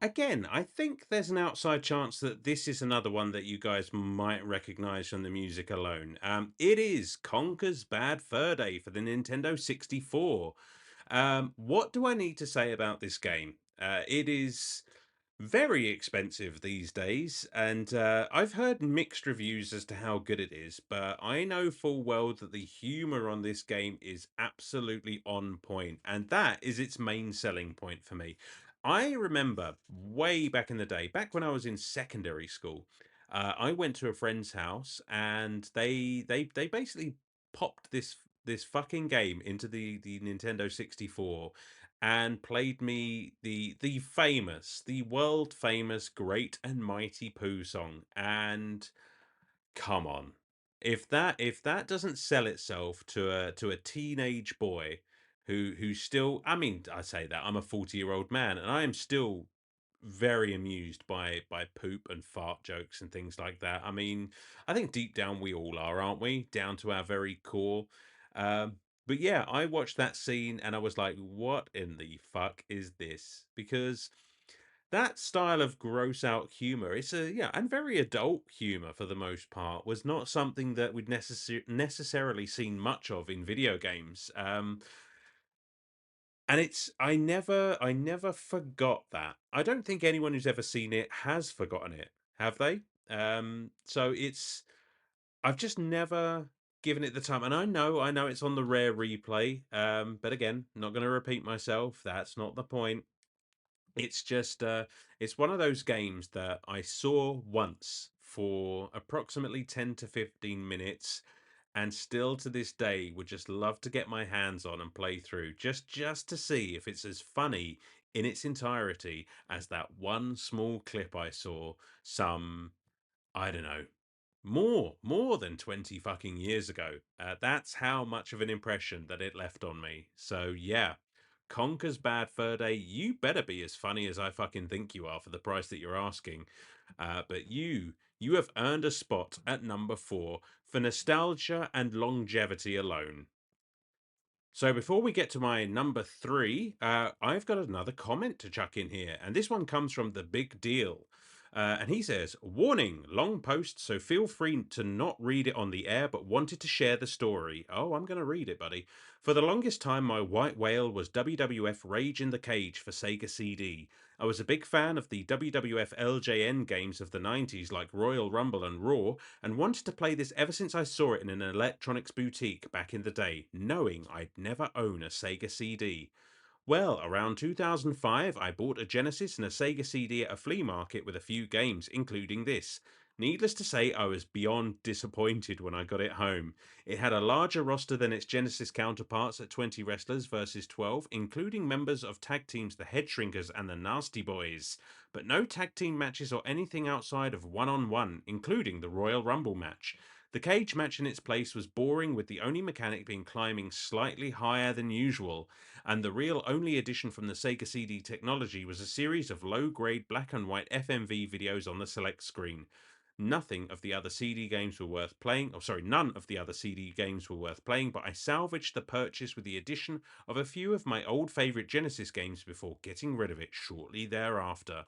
Again, I think there's an outside chance that this is another one that you guys might recognize from the music alone. It is Conker's Bad Fur Day for the Nintendo 64. What do I need to say about this game? It is very expensive these days, and I've heard mixed reviews as to how good it is, but I know full well that the humor on this game is absolutely on point, and that is its main selling point for me. I remember way back in the day, back when I was in secondary school, I went to a friend's house, and they basically popped this fucking game into the Nintendo 64 and played me the famous, the world famous Great and Mighty Pooh song. And come on. If that doesn't sell itself to a teenage boy who's still, I mean, I say that I'm a 40-year-old man and I am still very amused by poop and fart jokes and things like that. I mean, I think deep down we all are, aren't we? Down to our very core. But yeah, I watched that scene and I was like, what in the fuck is this? Because that style of gross out humor, it's a yeah, and very adult humor for the most part, was not something that we'd necessarily seen much of in video games. And it's I never forgot that. I don't think anyone who's ever seen it has forgotten it, have they? So I've just never given it the time, and I know it's on the rare replay. But again, not going to repeat myself. That's not the point. It's just it's one of those games that I saw once for approximately 10 to 15 minutes and still to this day would just love to get my hands on and play through just to see if it's as funny in its entirety as that one small clip I saw some, I don't know, more than 20 fucking years ago. That's how much of an impression that it left on me. So yeah, Conker's Bad Fur Day. You better be as funny as I fucking think you are for the price that you're asking. But you have earned a spot at number 4 for nostalgia and longevity alone. So before we get to my number 3, I've got another comment to chuck in here, and this one comes from the Big Deal. And he says, "Warning, long post, so feel free to not read it on the air, but wanted to share the story." Oh, I'm going to read it, buddy. "For the longest time, my white whale was WWF Rage in the Cage for Sega CD. I was a big fan of the WWF LJN games of the 90s like Royal Rumble and Raw, and wanted to play this ever since I saw it in an electronics boutique back in the day, knowing I'd never own a Sega CD. Well, around 2005, I bought a Genesis and a Sega CD at a flea market with a few games, including this. Needless to say, I was beyond disappointed when I got it home. It had a larger roster than its Genesis counterparts at 20 wrestlers versus 12, including members of tag teams the Head Shrinkers and the Nasty Boys, but no tag team matches or anything outside of one-on-one, including the Royal Rumble match. The cage match in its place was boring, with the only mechanic being climbing slightly higher than usual, and the real only addition from the Sega CD technology was a series of low-grade black and white FMV videos on the select screen. Nothing of the other CD games were worth playing. Oh, sorry, none of the other CD games were worth playing, but I salvaged the purchase with the addition of a few of my old favorite Genesis games before getting rid of it shortly thereafter.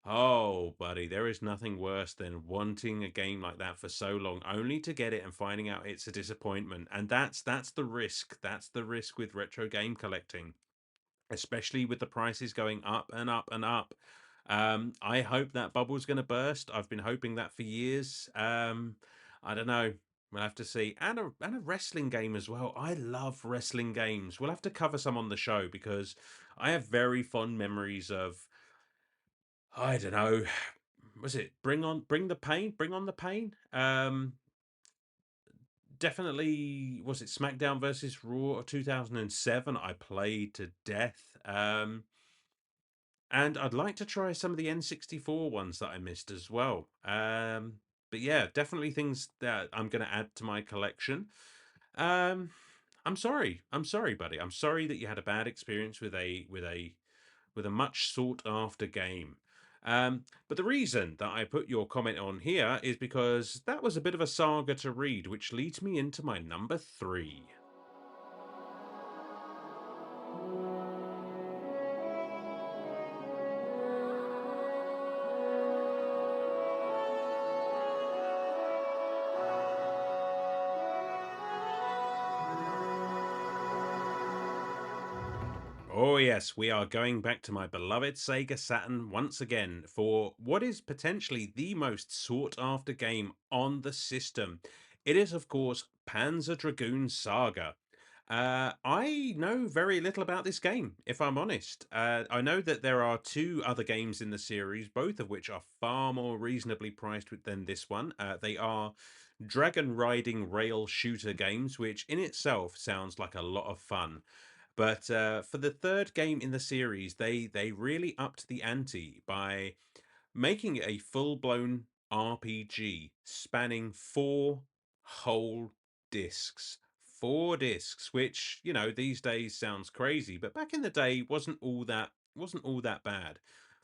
Oh, buddy, there is nothing worse than wanting a game like that for so long, only to get it and finding out it's a disappointment. And that's the risk. That's the risk with retro game collecting, especially with the prices going up and up and up. I hope that bubble's going to burst. I've been hoping that for years. I don't know. We'll have to see. And a wrestling game as well. I love wrestling games. We'll have to cover some on the show because I have very fond memories of, I don't know, was it Bring on the Pain? Definitely, was it SmackDown versus Raw of 2007? I played to death. And I'd like to try some of the N64 ones that I missed as well. But yeah, definitely things that I'm going to add to my collection. Um, I'm sorry. I'm sorry, buddy. I'm sorry that you had a bad experience with a much sought after game. But the reason that I put your comment on here is because that was a bit of a saga to read, which leads me into my number 3. Oh, yes, we are going back to my beloved Sega Saturn once again for what is potentially the most sought after game on the system. It is, of course, Panzer Dragoon Saga. I know very little about this game, if I'm honest. I know that there are two other games in the series, both of which are far more reasonably priced than this one. They are dragon riding rail shooter games, which in itself sounds like a lot of fun. But for the third game in the series, they really upped the ante by making it a full-blown RPG spanning 4 whole discs. 4 discs, which, these days sounds crazy, but back in the day wasn't all that bad.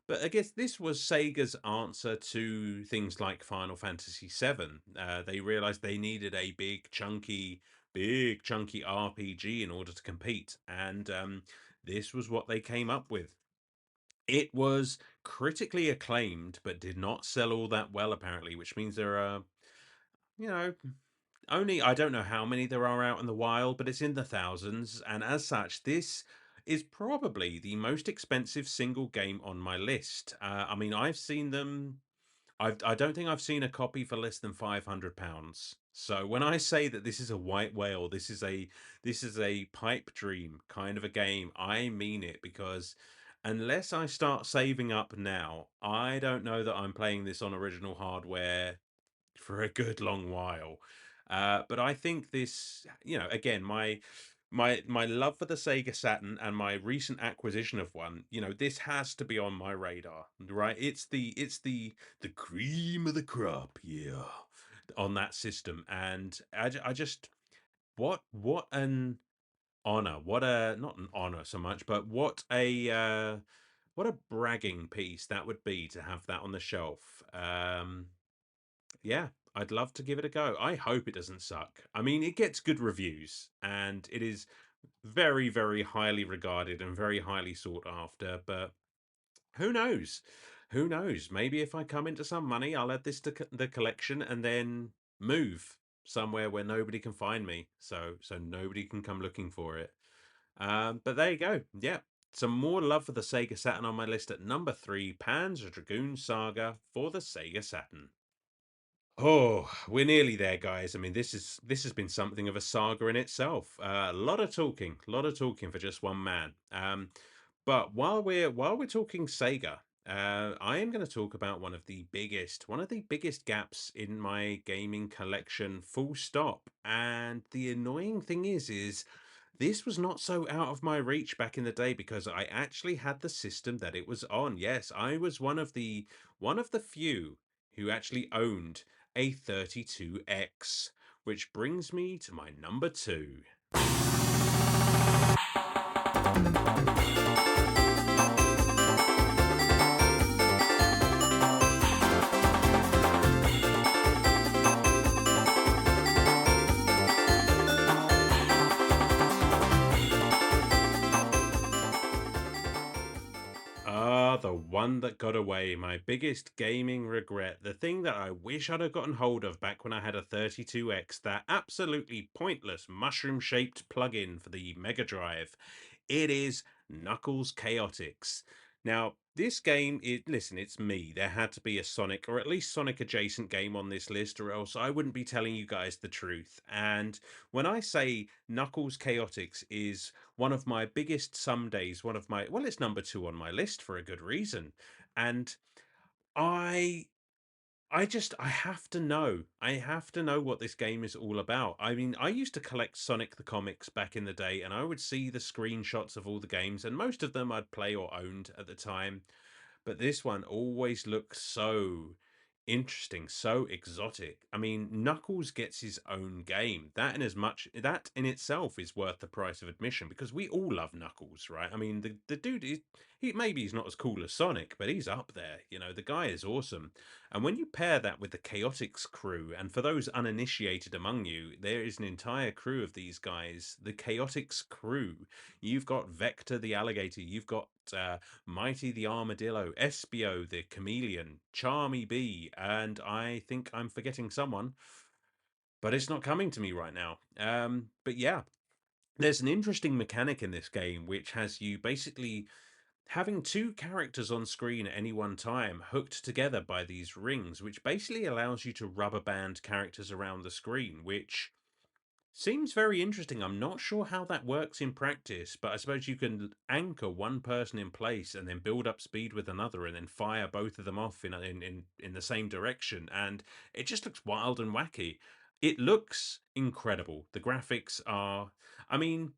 But I guess this was Sega's answer to things like Final Fantasy VII. They realized they needed a big chunky RPG in order to compete, and this was what they came up with. It was critically acclaimed, but did not sell all that well, apparently, which means there are, you know, only I don't know how many there are out in the wild, but it's in the thousands. And as such, this is probably the most expensive single game on my list. I mean, I've seen them. I don't think I've seen a copy for less than £500. So when I say that this is a white whale, this is a pipe dream kind of a game. I mean it because unless I start saving up now, I don't know that I'm playing this on original hardware for a good long while. But I think this, again, my love for the Sega Saturn and my recent acquisition of one, this has to be on my radar, right? It's the cream of the crop, yeah, on that system, and I just what an honor. What a not an honor so much, but what a bragging piece that would be to have that on the shelf. Yeah, I'd love to give it a go. I hope it doesn't suck. I mean, it gets good reviews and it is very, very highly regarded and very highly sought after, but who knows? Who knows? Maybe if I come into some money, I'll add this to the collection and then move somewhere where nobody can find me, so nobody can come looking for it. But there you go. Yeah, some more love for the Sega Saturn on my list at number 3, Panzer Dragoon Saga for the Sega Saturn. Oh, we're nearly there, guys. I mean, this has been something of a saga in itself. A lot of talking for just one man. But while we're talking Sega, I am going to talk about one of the biggest gaps in my gaming collection. Full stop. And the annoying thing is this was not so out of my reach back in the day because I actually had the system that it was on. Yes, I was one of the few who actually owned a 32X, which brings me to my number 2. Ah, the one that got away, my biggest gaming regret, the thing that I wish I'd have gotten hold of back when I had a 32X, that absolutely pointless mushroom-shaped plug-in for the Mega Drive. It is Knuckles Chaotix. Now, this game, listen, it's me. There had to be a Sonic, or at least Sonic adjacent game on this list, or else I wouldn't be telling you guys the truth. And when I say Knuckles Chaotix is one of my biggest some days, well, it's number 2 on my list for a good reason. And I I have to know. I have to know what this game is all about. I mean, I used to collect Sonic the comics back in the day, and I would see the screenshots of all the games, and most of them I'd play or owned at the time. But this one always looks so interesting, so exotic. I mean, Knuckles gets his own game. That in itself is worth the price of admission because we all love Knuckles, right? I mean, the dude is he's not as cool as Sonic, but he's up there. You know, the guy is awesome. And when you pair that with the Chaotix crew, and for those uninitiated among you, there is an entire crew of these guys, the Chaotix crew. You've got Vector the alligator, you've got Mighty the Armadillo, Espio the Chameleon, Charmy Bee, and I think I'm forgetting someone, but it's not coming to me right now. But yeah, there's an interesting mechanic in this game which has you basically having two characters on screen at any one time hooked together by these rings, which basically allows you to rubber band characters around the screen, which seems very interesting. I'm not sure how that works in practice, but I suppose you can anchor one person in place and then build up speed with another and then fire both of them off in the same direction. And it just looks wild and wacky. It looks incredible. The graphics are, I mean,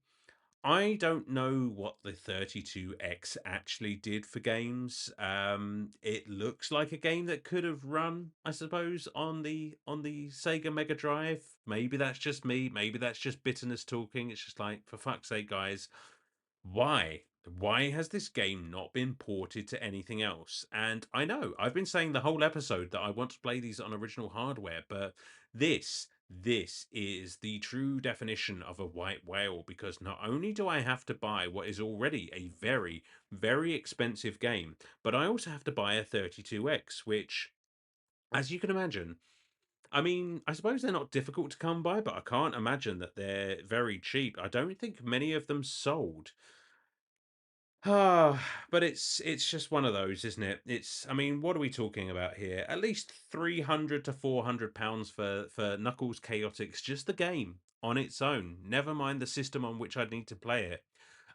I don't know what the 32X actually did for games. It looks like a game that could have run, I suppose, on the Sega Mega Drive. Maybe that's just me. Maybe that's just bitterness talking. It's just like, for fuck's sake, guys, why? Why has this game not been ported to anything else? And I know I've been saying the whole episode that I want to play these on original hardware, but this is the true definition of a white whale because not only do I have to buy what is already a very, very expensive game, but I also have to buy a 32X, which, as you can imagine, I mean, I suppose they're not difficult to come by, but I can't imagine that they're very cheap. I don't think many of them sold. Ah, but it's just one of those, isn't it? I mean, what are we talking about here? At least 300 to 400 pounds for Knuckles Chaotix, just the game on its own. Never mind the system on which I'd need to play it.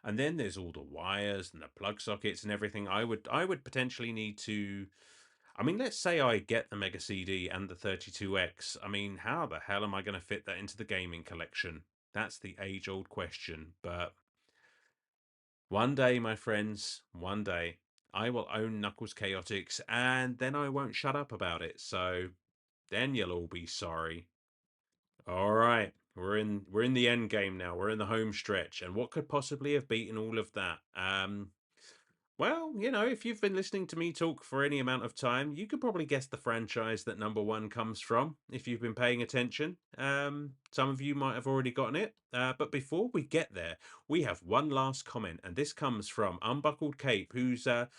And then there's all the wires and the plug sockets and everything. I would potentially need to. I mean, let's say I get the Mega CD and the 32X. I mean, how the hell am I going to fit that into the gaming collection? That's the age-old question, but one day, my friends, one day, I will own Knuckles Chaotix, and then I won't shut up about it. So then you'll all be sorry. All right. We're in the end game now. We're in the home stretch, and what could possibly have beaten all of that? Well, if you've been listening to me talk for any amount of time, you could probably guess the franchise that number one comes from if you've been paying attention. Some of you might have already gotten it. But before we get there, we have one last comment, and this comes from Unbuckled Cape, who's a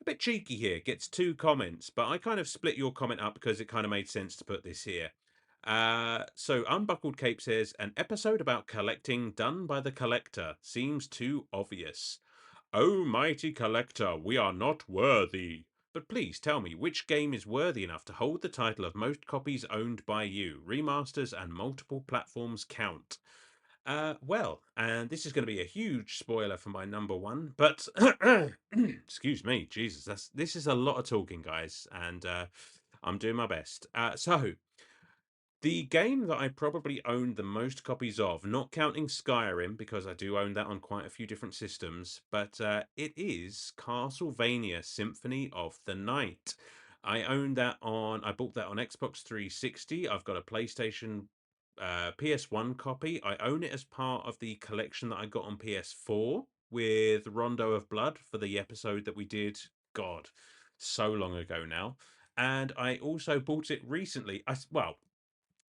bit cheeky here, gets two comments, but I kind of split your comment up because it kind of made sense to put this here. So Unbuckled Cape says, an episode about collecting done by the collector seems too obvious. Oh, mighty collector, we are not worthy. But please tell me, which game is worthy enough to hold the title of most copies owned by you? Remasters and multiple platforms count. Well, and this is going to be a huge spoiler for my number one, but excuse me, Jesus, this is a lot of talking, guys, and I'm doing my best. So the game that I probably owned the most copies of, not counting Skyrim, because I do own that on quite a few different systems, but it is Castlevania Symphony of the Night. I bought that on Xbox 360. I've got a PlayStation PS1 copy. I own it as part of the collection that I got on PS4 with Rondo of Blood for the episode that we did, God, so long ago now. And I also bought it recently.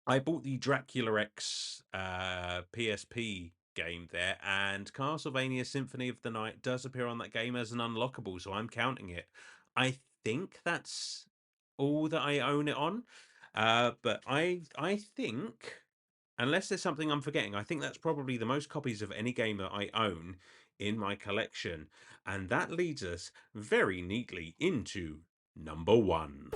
I bought the Dracula X PSP game there, and Castlevania Symphony of the Night does appear on that game as an unlockable, so I'm counting it. I think that's all that I own it on. But I think, unless there's something I'm forgetting, I think that's probably the most copies of any game that I own in my collection. And that leads us very neatly into number one.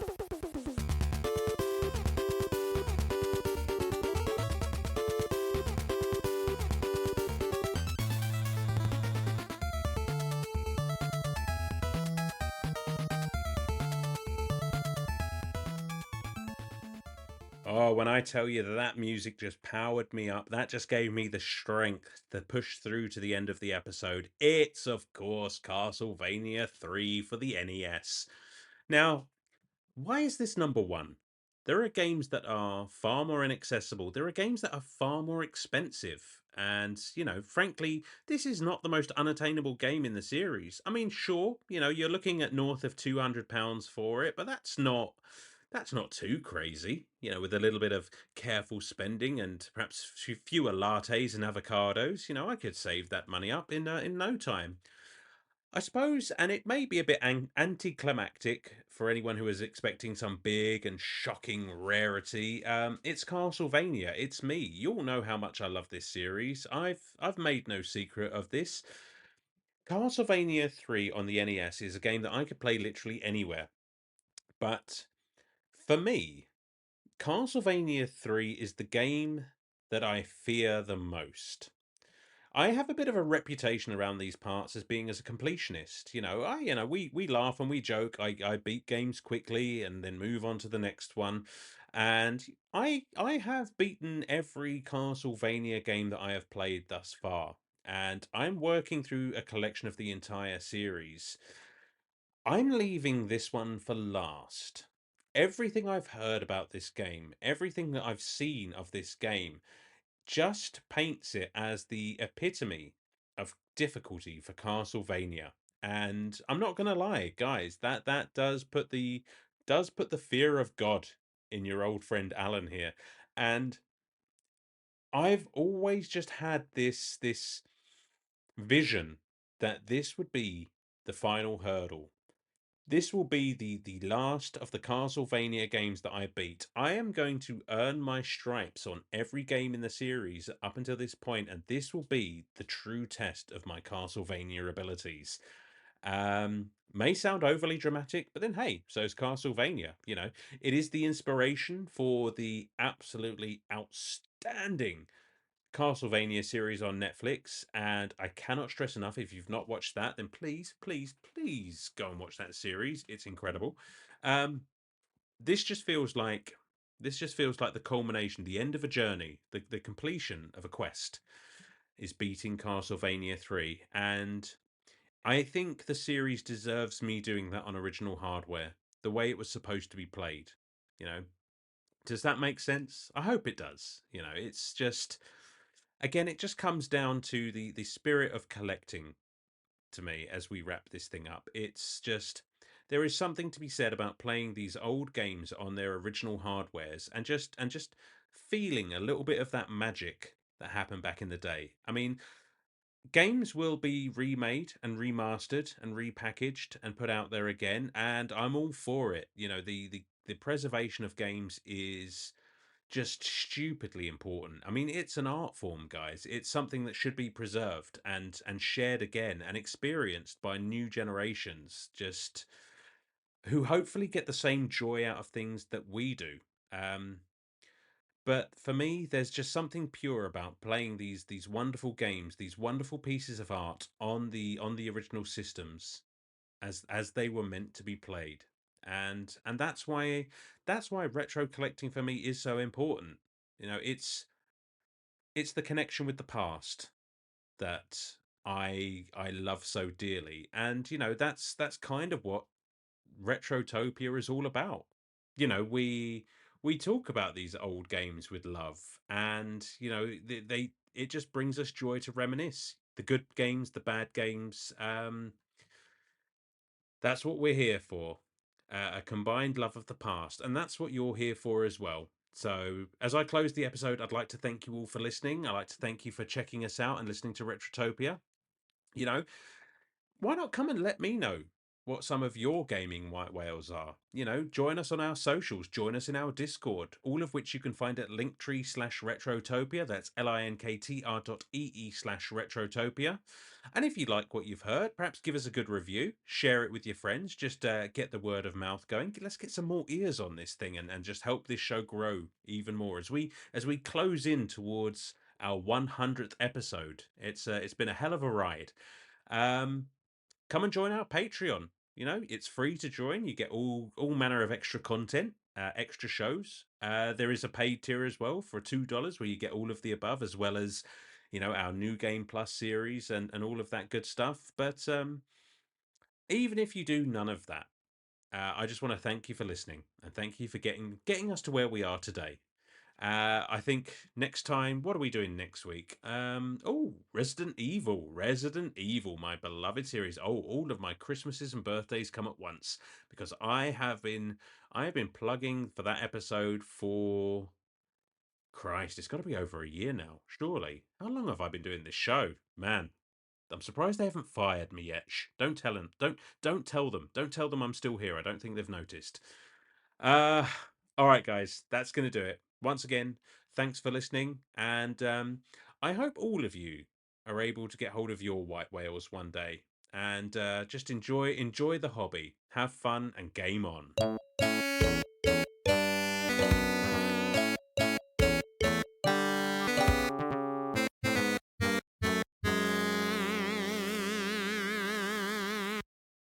Oh, when I tell you that that music just powered me up, that just gave me the strength to push through to the end of the episode. It's, of course, Castlevania 3 for the NES. Now, why is this number one? There are games that are far more inaccessible. There are games that are far more expensive. And, frankly, this is not the most unattainable game in the series. I mean, sure, you're looking at north of £200 for it, but that's not too crazy, with a little bit of careful spending and perhaps fewer lattes and avocados. I could save that money up in no time. I suppose, and it may be a bit anticlimactic for anyone who is expecting some big and shocking rarity. It's Castlevania. It's me. You all know how much I love this series. I've made no secret of this. Castlevania 3 on the NES is a game that I could play literally anywhere. But for me, Castlevania 3 is the game that I fear the most. I have a bit of a reputation around these parts as being as a completionist. We laugh and we joke. I beat games quickly and then move on to the next one. And I have beaten every Castlevania game that I have played thus far. And I'm working through a collection of the entire series. I'm leaving this one for last. Everything I've heard about this game, everything that I've seen of this game, just paints it as the epitome of difficulty for Castlevania. And I'm not gonna lie, guys, that does put the fear of God in your old friend Alan here. And I've always just had this vision that this would be the final hurdle. This will be the last of the Castlevania games that I beat. I am going to earn my stripes on every game in the series up until this point, and this will be the true test of my Castlevania abilities. May sound overly dramatic, but then hey, so is Castlevania. It is the inspiration for the absolutely outstanding Castlevania series on Netflix, and I cannot stress enough, if you've not watched that, then please, please, please go and watch that series. It's incredible. Um, this just feels like the culmination, the end of a journey, the completion of a quest is beating Castlevania 3. And I think the series deserves me doing that on original hardware, the way it was supposed to be played. You know, Does that make sense? I hope it does. You know, it's just, again, it just comes down to the spirit of collecting to me as we wrap this thing up. It's just, there is something to be said about playing these old games on their original hardwares and just feeling a little bit of that magic that happened back in the day. I mean, games will be remade and remastered and repackaged and put out there again, and I'm all for it. You know, the preservation of games is just stupidly important. I mean, it's an art form, guys. It's something that should be preserved and shared again and experienced by new generations, just who hopefully get the same joy out of things that we do. Um, but for me, there's just something pure about playing these wonderful games, these wonderful pieces of art on the original systems as they were meant to be played. And that's why retro collecting for me is so important. You know, it's the connection with the past that I love so dearly. And you know, that's kind of what Retrotopia is all about. You know, we talk about these old games with love, and you know, they it just brings us joy to reminisce the good games, the bad games. That's what we're here for, a combined love of the past, and that's what you're here for as well. So, as I close the episode, I'd like to thank you all for listening. I'd like to thank you for checking us out and listening to Retrotopia. You know, why not come and let me know what some of your gaming white whales are? You know, join us on our socials, join us in our Discord, all of which you can find at linktree/retrotopia. That's linktr.ee/retrotopia. And if you like what you've heard, perhaps give us a good review, share it with your friends, just get the word of mouth going. Let's get some more ears on this thing and just help this show grow even more as we close in towards our 100th episode. It's been a hell of a ride. Um, Come and join our Patreon. You know, it's free to join. You get all manner of extra content, extra shows. There is a paid tier as well for $2 where you get all of the above, as well as, you know, our new game plus series and all of that good stuff. But even if you do none of that, I just want to thank you for listening and thank you for getting us to where we are today. I think next time, what are we doing next week? Oh, Resident Evil, my beloved series. Oh, all of my Christmases and birthdays come at once because I have been plugging for that episode for Christ. It's got to be over a year now, surely. How long have I been doing this show, man? I'm surprised they haven't fired me yet. Shh, don't tell them. Don't tell them. Don't tell them I'm still here. I don't think they've noticed. Uh, all right, guys, that's going to do it. Once again, thanks for listening, and I hope all of you are able to get hold of your white whales one day and just enjoy the hobby, have fun, and game on.